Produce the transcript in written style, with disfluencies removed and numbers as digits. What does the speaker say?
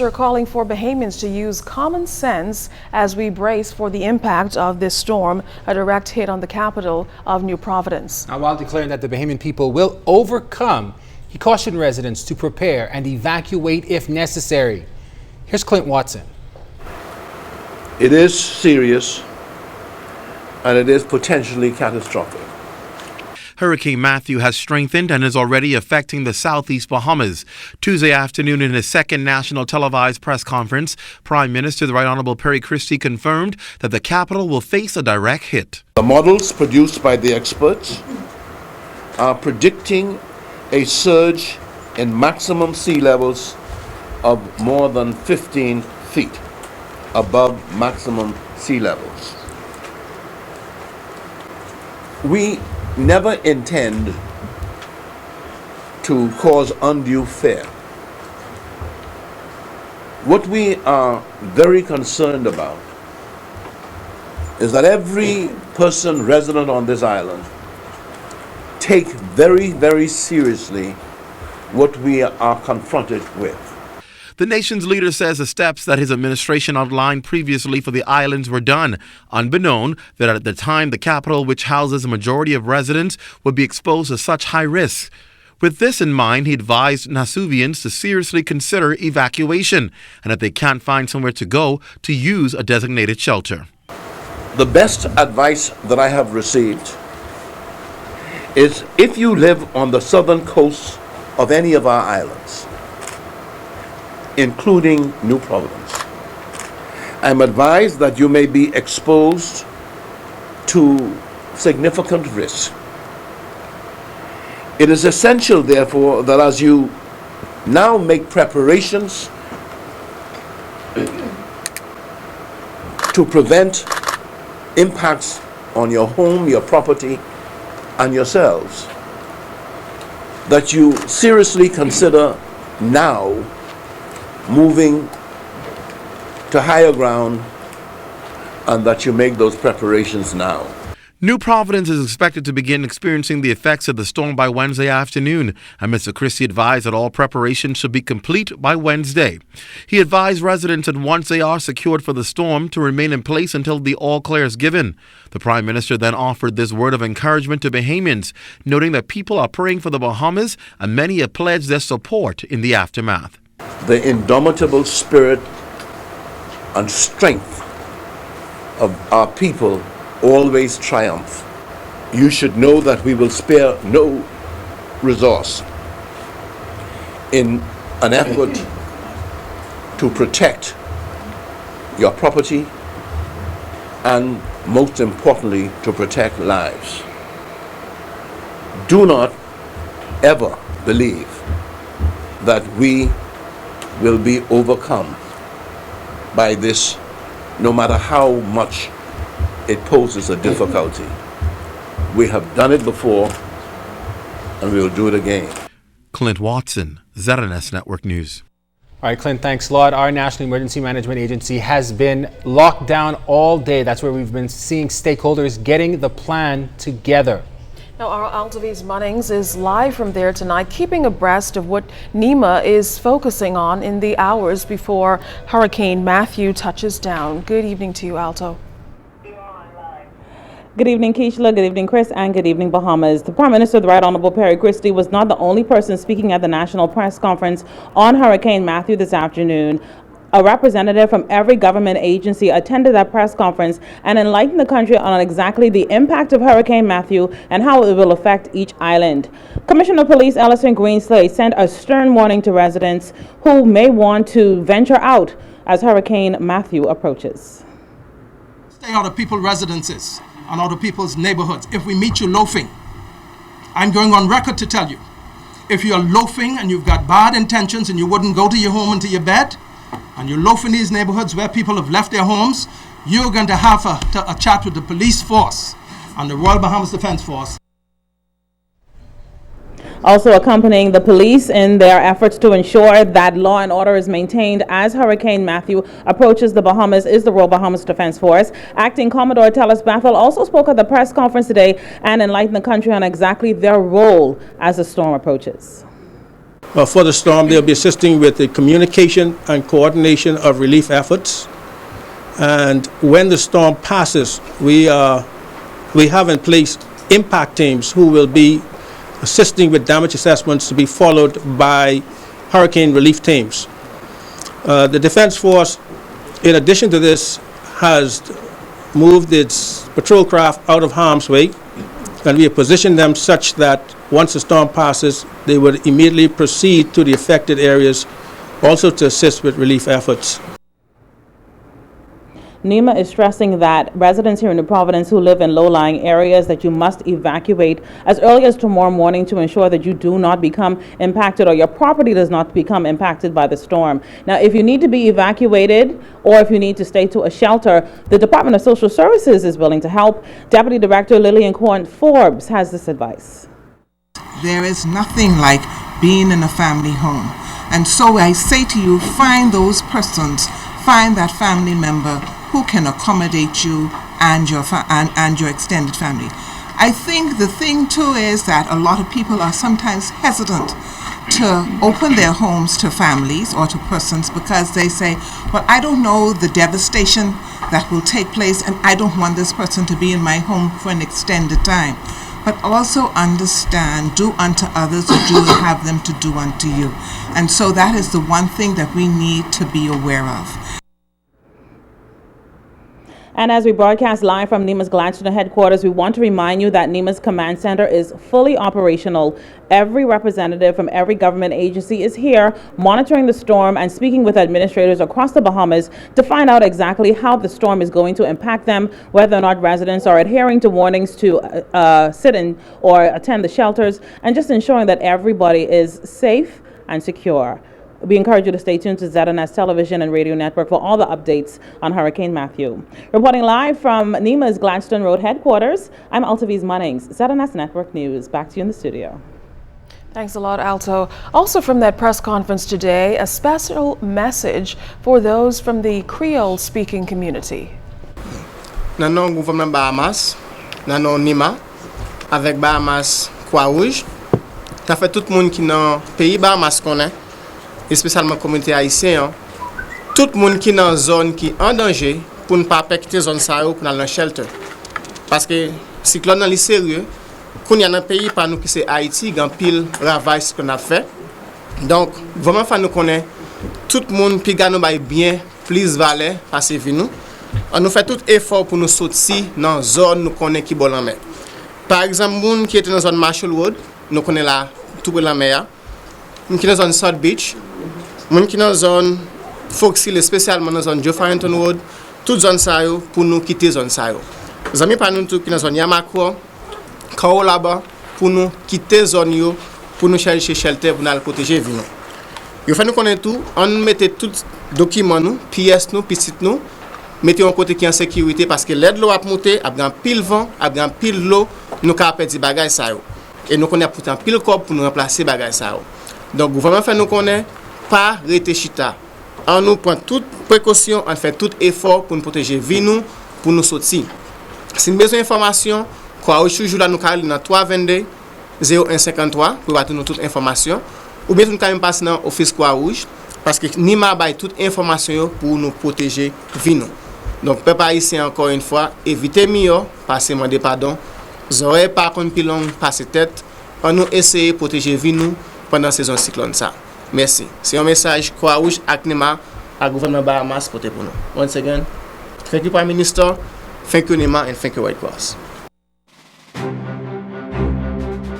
Minister calling for Bahamians to use common sense as we brace for the impact of this storm, a direct hit on the capital of New Providence. Now, while declaring that the Bahamian people will overcome, he cautioned residents to prepare and evacuate if necessary. Here's Clint Watson. It is serious and it is potentially catastrophic. Hurricane Matthew has strengthened and is already affecting the southeast Bahamas. Tuesday afternoon, in his second national televised press conference, Prime Minister the Right Honorable Perry Christie confirmed that the capital will face a direct hit. The models produced by the experts are predicting a surge in maximum sea levels of more than 15 feet above maximum sea levels. We never intend to cause undue fear. What we are very concerned about is that every person resident on this island take very, very seriously what we are confronted with. The nation's leader says the steps that his administration outlined previously for the islands were done, unbeknown that at the time the capital, which houses a majority of residents, would be exposed to such high risks. With this in mind, he advised Nasuvians to seriously consider evacuation, and if they can't find somewhere to go, to use a designated shelter. The best advice that I have received is if you live on the southern coast of any of our islands, including New Providence, I'm advised that you may be exposed to significant risk. It is essential, therefore, that as you now make preparations to prevent impacts on your home, your property, and yourselves, that you seriously consider now moving to higher ground, and that you make those preparations now. New Providence is expected to begin experiencing the effects of the storm by Wednesday afternoon, and Mr. Christie advised that all preparations should be complete by Wednesday. He advised residents that once they are secured for the storm, to remain in place until the all clear is given. The Prime Minister then offered this word of encouragement to Bahamians, noting that people are praying for the Bahamas and many have pledged their support in the aftermath. The indomitable spirit and strength of our people always triumph. You should know that we will spare no resource in an effort to protect your property and, most importantly, to protect lives. Do not ever believe that we will be overcome by this, no matter how much it poses a difficulty. We have done it before, and we will do it again. Clint Watson, ZNS Network News. All right, Clint, thanks a lot. Our National Emergency Management Agency has been locked down all day. That's where we've been seeing stakeholders getting the plan together. Now, our Altavis Munnings is live from there tonight, keeping abreast of what NEMA is focusing on in the hours before Hurricane Matthew touches down. Good evening to you, Alto. Good evening, Keishla. Good evening, Chris. And good evening, Bahamas. The Prime Minister, the Right Honorable Perry Christie, was not the only person speaking at the National Press Conference on Hurricane Matthew this afternoon. A representative from every government agency attended that press conference and enlightened the country on exactly the impact of Hurricane Matthew and how it will affect each island. Commissioner of Police Ellison Greenslade sent a stern warning to residents who may want to venture out as Hurricane Matthew approaches. Stay out of people's residences and out of people's neighborhoods. If we meet you loafing, I'm going on record to tell you, if you're loafing and you've got bad intentions and you wouldn't go to your home and to your bed, and you loaf in these neighborhoods where people have left their homes, you're going to have a chat with the police force and the Royal Bahamas Defense Force. Also accompanying the police in their efforts to ensure that law and order is maintained as Hurricane Matthew approaches the Bahamas is the Royal Bahamas Defense Force. Acting Commodore Tellis Bathel also spoke at the press conference today and enlightened the country on exactly their role as the storm approaches. for the storm. They'll be assisting with the communication and coordination of relief efforts. And when the storm passes, we have in place impact teams who will be assisting with damage assessments to be followed by hurricane relief teams. The Defense Force, in addition to this, has moved its patrol craft out of harm's way, and we have positioned them such that once the storm passes, they would immediately proceed to the affected areas, also to assist with relief efforts. NEMA is stressing that residents here in New Providence who live in low-lying areas that you must evacuate as early as tomorrow morning to ensure that you do not become impacted or your property does not become impacted by the storm. Now, if you need to be evacuated or if you need to stay to a shelter, the Department of Social Services is willing to help. Deputy Director Lillian Corn Forbes has this advice. There is nothing like being in a family home. And so I say to you, find those persons, find that family member who can accommodate you and your extended family. I think the thing too is that a lot of people are sometimes hesitant to open their homes to families or to persons because they say, well, I don't know the devastation that will take place and I don't want this person to be in my home for an extended time. But also understand, do unto others as you would have them to do unto you. And so that is the one thing that we need to be aware of. And as we broadcast live from NEMA's Gladstone headquarters, we want to remind you that NEMA's command center is fully operational. Every representative from every government agency is here monitoring the storm and speaking with administrators across the Bahamas to find out exactly how the storm is going to impact them, whether or not residents are adhering to warnings to sit in or attend the shelters, and just ensuring that everybody is safe and secure. We encourage you to stay tuned to ZNS Television and Radio Network for all the updates on Hurricane Matthew. Reporting live from NEMA's Gladstone Road headquarters, I'm Altaviz Munnings, ZNS Network News. Back to you in the studio. Thanks a lot, Alto. Also from that press conference today, a special message for those from the Creole-speaking community. Dans le gouvernement Bahamas, dans le NEMA, avec Bahamas Croix-Rouge, ça fait tout le monde qui dans le pays Bahamas connaît. Spécialement la communauté haïtienne, tout le monde qui est dans une zone qui est en danger pour ne pas quitter la zone ça pour aller dans le shelter. Parce que le cyclone est sérieux, quand il y a un pays par nous qui c'est Haïti, il y a un pile ravage qu'on a fait. Donc, vraiment, il nous connaît tout le monde qui gagne bien plus valeur parce que nous. On nous fait tout effort pour nous sortir dans la zone nous connaît qui est bon en mer. Par exemple, les gens qui étaient dans la zone Marshall Road, nous connaissons là tout près de la mer. Les gens qui sont dans la zone South Beach, les gens qui sont dans la zone Foxhill, spécialement dans la zone Joe Farrington Road, toute zone ça pour nous quitter la zone ça. Les amis par nous qui sont dans la zone Yamaco, Kao là-bas, pour nous quitter la zone pour nous chercher shelter pour nous protéger nous. Il faut nous connaître tout, on mettait tous les documents nous, pièces nous, petites nous, mettez en côté qui en sécurité parce que l'aide l'eau a monté, a grand pile vent, a grand pile l'eau, nous avons perdu des bagages ça. Et nous connaissons pourtant pile corps pour nous remplacer les bagages ça. Donc, le gouvernement fait nous connaître, pas rester chita. On nous prend toute précaution, on fait tout effort pour nous protéger vie nous, pour nous sortir. Si nous avons besoin d'informations, quoi, toujours là, nous allons dans 322 0153 pour avoir toute information. Ou bien nous allons passer dans l'office Croix-Rouge parce que NEMA a toute information pour nous protéger vie nous. Donc, peuple haïtien, encore une fois, évitez mieux, passez-moi des pardons. Vous n'aurez pas contre pilon, passez tête. On nous essayer de protéger vie nous pendant la saison cyclone ça. Merci. C'est un message Croix-Rouge avec NEMA, à gouvernement Bahamas pour nous. Once again, thank you Prime Minister, thank you NEMA and thank you White Cross.